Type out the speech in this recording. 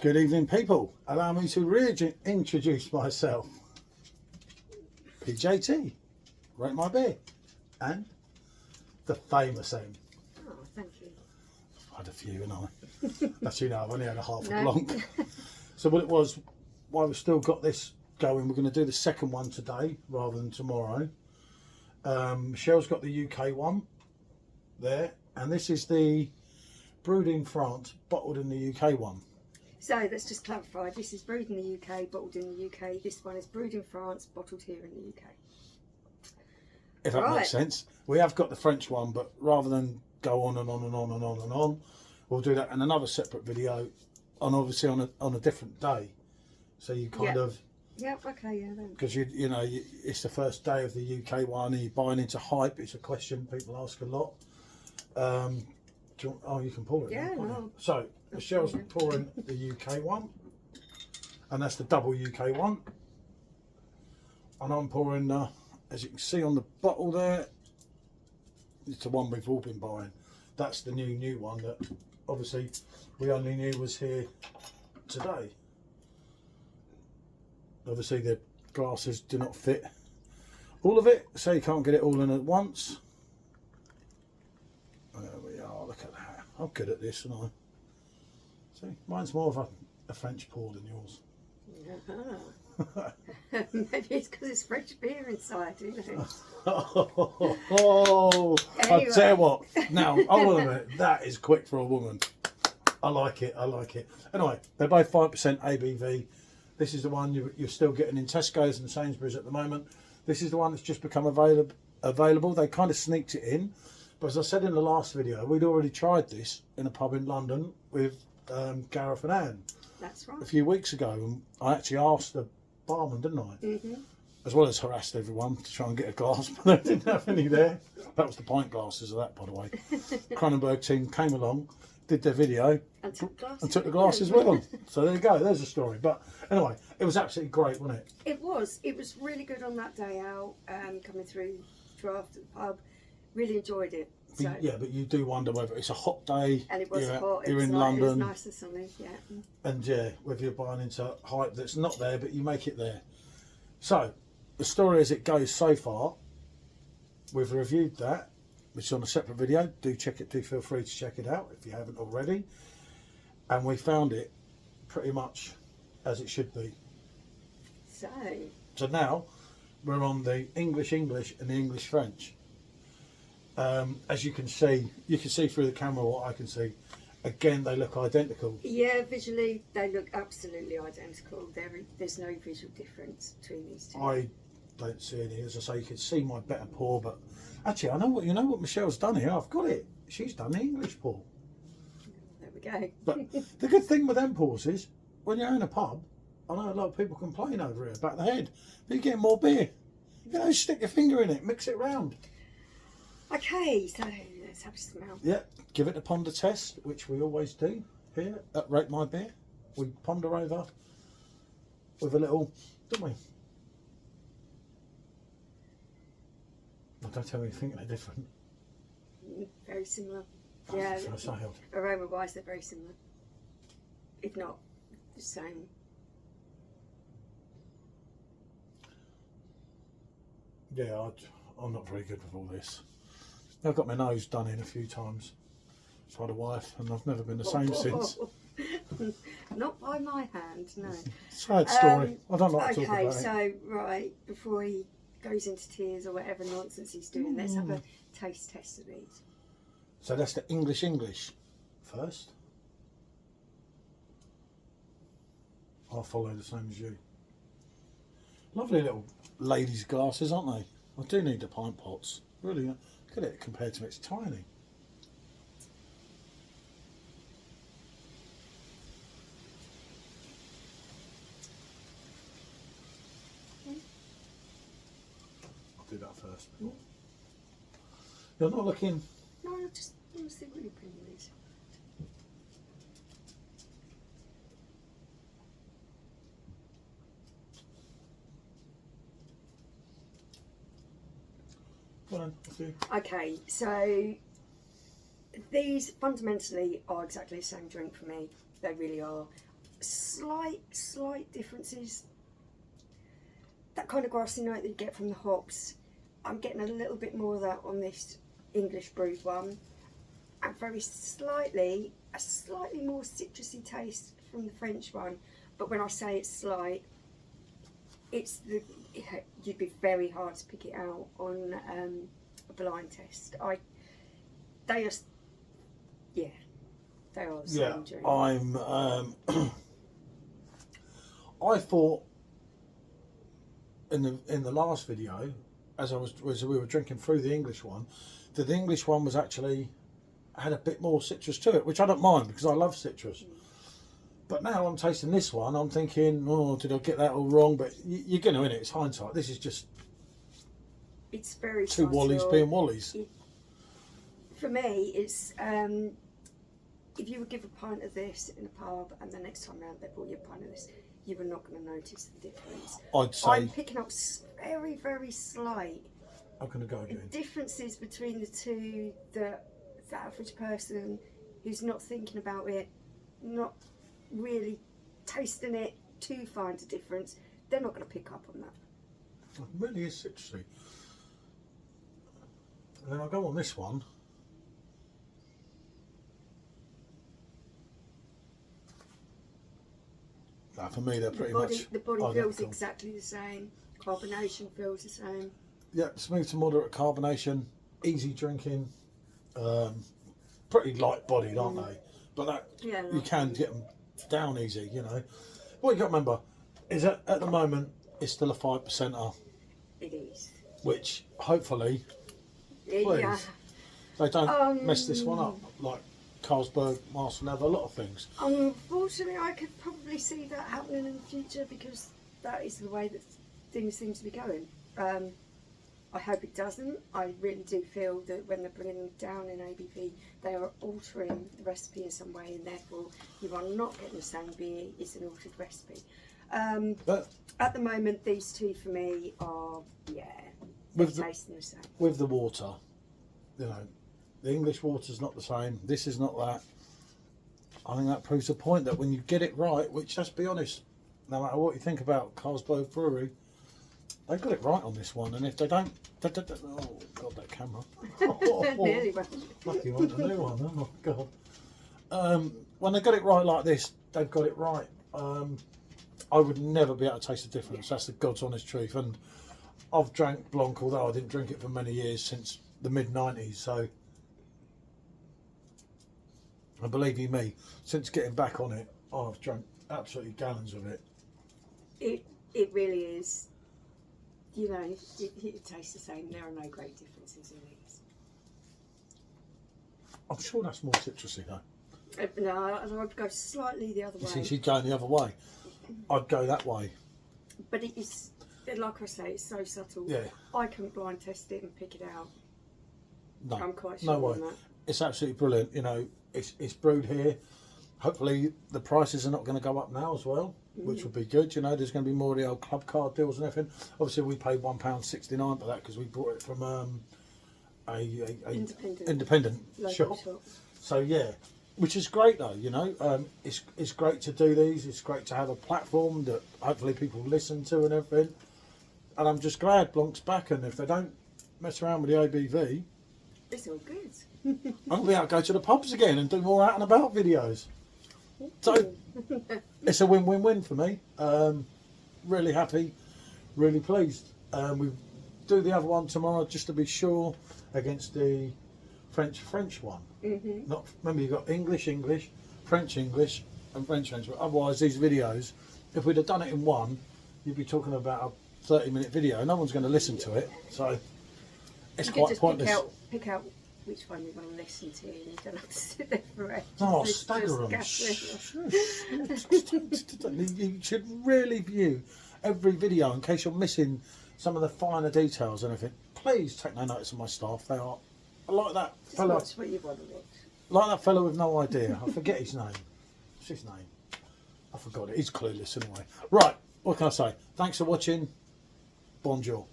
Good evening, people. Allow me to reintroduce myself. PJT, Rate My Beer, and the famous M. Oh, thank you. I've had a few, and I've only had a half a Blanc. So what it was, while we've still got this going, we're going to do the second one today rather than tomorrow. Michelle's got the UK one there, and this is the brewed in France, bottled in the UK one. So let's just clarify, this is brewed in the UK, bottled in the UK. This one is brewed in France, bottled here in the UK. If that makes sense. We have got the French one, but rather than go on and on and on and on and on, we'll do that in another separate video, and obviously on a different day. So you kind of... Yep, okay, yeah. Because you know, it's the first day of the UK one, and you're buying into hype. It's a question people ask a lot. You can pour it. Yeah, no. So Michelle's pouring the UK one, and that's the double UK one. And I'm pouring, as you can see on the bottle there, it's the one we've all been buying. That's the new one that obviously we only knew was here today. Obviously the glasses do not fit all of it, so you can't get it all in at once. There we are, look at that. I'm good at this, and see, mine's more of a French pour than yours. Maybe it's because it's French beer inside, who knows? Anyway. I tell you what, now, hold on a minute, that is quick for a woman. I like it. Anyway, they're both 5% ABV. This is the one you're still getting in Tesco's and Sainsbury's at the moment. This is the one that's just become available. They kind of sneaked it in. But as I said in the last video, we'd already tried this in a pub in London with Gareth and Anne. That's right. A few weeks ago. And I actually asked the barman, didn't I? Mm-hmm. As well as harassed everyone to try and get a glass, but they didn't have any there. That was the pint glasses of that, by the way. Kronenbourg team came along, did their video, and took the glasses with them. So there you go, there's a story. But anyway, it was absolutely great, wasn't it? It was really good on that day out, coming through draft at the pub. Really enjoyed it. So. Yeah, but you do wonder whether it's a hot day. And it was hot. You're in London. It was nice and sunny, yeah. And yeah, whether you're buying into hype that's not there, but you make it there. So, the story as it goes so far, we've reviewed that, which is on a separate video. Do check it. Do feel free to check it out if you haven't already. And we found it pretty much as it should be. So now we're on the English and the English French. As you can see through the camera what I can see. Again, they look identical. Yeah, visually they look absolutely identical. There's no visual difference between these two. I don't see any. As I say, you can see my better pour, but actually, I know what Michelle's done here. I've got it. She's done the English pour. There we go. But the good thing with them pours is, when you're in a pub, I know a lot of people complain over it back the head, but you get more beer. You know, stick your finger in it, mix it round. Okay, so let's have a smell. Yeah, give it a ponder test, which we always do here at Rate My Beer. We ponder over with a little, don't we? I don't tell me you think they're different. Very similar. Yeah, aroma-wise they're very similar. If not the same. Yeah, I'm not very good with all this. I've got my nose done in a few times by the wife, and I've never been the same since. Not by my hand, no. Sad story. I don't like to talk about it. Okay, so right before he goes into tears or whatever nonsense he's doing, let's have a taste test of these. So that's the English first. I'll follow the same as you. Lovely little ladies' glasses, aren't they? I do need the pint pots. Really, look at it compared to it's tiny. I'll do that first. You're not looking... No, I just want to see what your opinion is. Okay, so these fundamentally are exactly the same drink for me. They really are. slight differences. That kind of grassy note that you get from the hops, I'm getting a little bit more of that on this English brewed one, and a slightly more citrusy taste from the French one. But when I say it's slight, you'd be very hard to pick it out on a blind test. They are the same drink. I thought in the last video, as we were drinking through the English one, that the English one was actually had a bit more citrus to it, which I don't mind because I love citrus. But now I'm tasting this one, I'm thinking, oh, did I get that all wrong? But you're going to, innit? It's hindsight. This is just it's very two subtle. Wallies being Wallies. For me, it's if you would give a pint of this in a pub and the next time round they brought you a pint of this, you were not going to notice the difference. I'd say I'm picking up very slight I'm going to go again. differences between the two that the average person who's not thinking about it, not really tasting it to find a difference, they're not going to pick up on that. It really is citrusy. And then I go on this one. Now, for me, they're pretty much. The body feels exactly the same. Carbonation feels the same. Yeah, smooth to moderate carbonation, easy drinking, pretty light bodied, aren't they? But that you can get them down easy, you know. What you got to remember is that at the moment it's still a 5%er. It is. Which hopefully, please, they don't mess this one up like Carlsberg, Master Leather, a lot of things. Unfortunately, I could probably see that happening in the future because that is the way that things seem to be going. I hope it doesn't. I really do feel that when they're bringing them down in ABV, they are altering the recipe in some way, and therefore you are not getting the same beer. It's an altered recipe. But at the moment, these two for me are tasting the same. With the water, you know, the English water's not the same. This is not that. I think that proves the point that when you get it right, which let's be honest, no matter what you think about Carlsberg Brewery, they got it right on this one, and if they don't, oh god, that camera! Nearly lucky you want a new one. Oh my god! When they got it right like this, they've got it right. I would never be able to taste the difference. That's the God's honest truth. And I've drank Blanc, although I didn't drink it for many years, since the mid-90s. So, and believe you me, since getting back on it, I've drunk absolutely gallons of it. It really is. You know, it tastes the same. There are no great differences in these. I'm sure that's more citrusy though. No, I'd go slightly the other way. See, she's going the other way. I'd go that way. But it is, like I say, it's so subtle. Yeah. I couldn't blind test it and pick it out. No, I'm quite sure no way. on that. It's absolutely brilliant. You know, it's brewed here. Hopefully the prices are not going to go up now as well, which would be good. You know, there's going to be more of the old club card deals and everything. Obviously, we paid £1.69 for that because we bought it from a independent shop. So yeah, which is great though. You know, it's great to do these. It's great to have a platform that hopefully people listen to and everything. And I'm just glad Blanc's back. And if they don't mess around with the ABV, it's all good. I'm going to be able to go to the pubs again and do more out and about videos. So it's a win-win-win for me. Really happy, really pleased. We do the other one tomorrow just to be sure against the French one. Not remember, you've got English, French, and French. But otherwise, these videos, if we'd have done it in one, you'd be talking about a 30-minute video. No one's going to listen to it, so it's quite pointless. Pick out which one you want to listen to, and you don't have to sit there forever. Oh, stagger them. You should really view every video in case you're missing some of the finer details and everything. Please take no notice of my staff. They are like that fellow. Watch what you want to watch. Like that fellow with no idea. I forget his name. What's his name? I forgot it. He's clueless anyway. Right, what can I say? Thanks for watching. Bonjour.